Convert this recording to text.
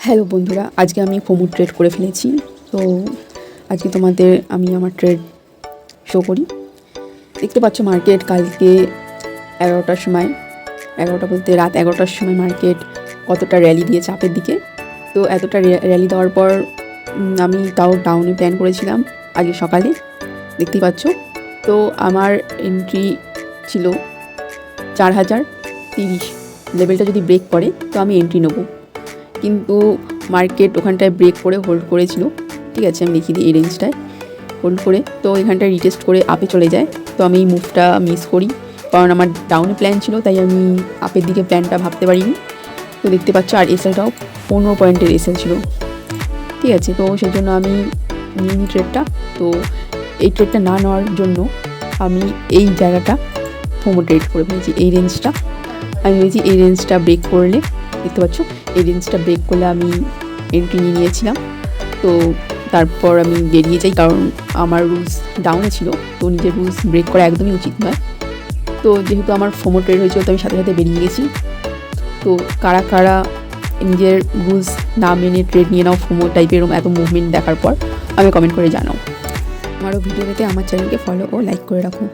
Hello বন্ধুরা, আজকে আমি ফোমো ট্রেড করে ফেলেছি। তো আজকে তোমাদের আমি আমার ট্রেড শো করি। দেখতে পাচ্ছ মার্কেট কালকে 11টার সময়, 11টা বলতে রাত 11টার সময় মার্কেট কতটা র্যালি দিয়ে চাপের দিকে। তো এতটা র্যালি দেওয়ার পর আমি তাও ডাউনে প্ল্যান করেছিলাম আজকে সকালে, দেখতেই পাচ্ছ। তো আমার এন্ট্রি ছিল 4030 লেভেলটা যদি ব্রেক করে তো আমি এন্ট্রি নেবো, কিন্তু মার্কেট ওখানটায় ব্রেক করে হোল্ড করেছিল। ঠিক আছে, আমি দেখিয়ে দিই এই রেঞ্জটায় হোল্ড করে, তো এখানটায় রিটেস্ট করে আপে চলে যায়। তো আমি এই মুভটা মিস করি, কারণ আমার ডাউনে প্ল্যান ছিল, তাই আমি আপের দিকে প্ল্যানটা ভাবতে পারিনি। তো দেখতে পাচ্ছ, আর এসএলটাও 15 পয়েন্টের এসএল ছিল। ঠিক আছে, তো সেই জন্য আমি নিয়ে নিই ট্রেডটা। তো এই ট্রেডটা না নেওয়ার জন্য আমি এই জায়গাটা ফোমো ট্রেড করে ফেলেছি। এই রেঞ্জটা আমি ভেবেছি এই রেঞ্জটা ব্রেক করলে, দেখতে পাচ্ছ এই রেঞ্জটা ব্রেক করলে আমি এন্ট্রি নিয়ে নিয়েছিলাম। তো তারপর আমি বেরিয়ে যাই, কারণ আমার রুলস ডাউনে ছিল, তো নিজের রুলস ব্রেক করা একদমই উচিত নয়। তো যেহেতু আমার ফোমো ট্রেড হয়েছিল, তো আমি সাথে সাথে বেরিয়ে গেছি। তো কারা কারা নিজের রুলস না মেনে ট্রেড নিয়ে নাও ফোমো টাইপের এত মুভমেন্ট দেখার পর, আমি কমেন্ট করে জানাও। আমারও ভিডিও পেতে আমার চ্যানেলকে ফলো ও লাইক করে রাখো।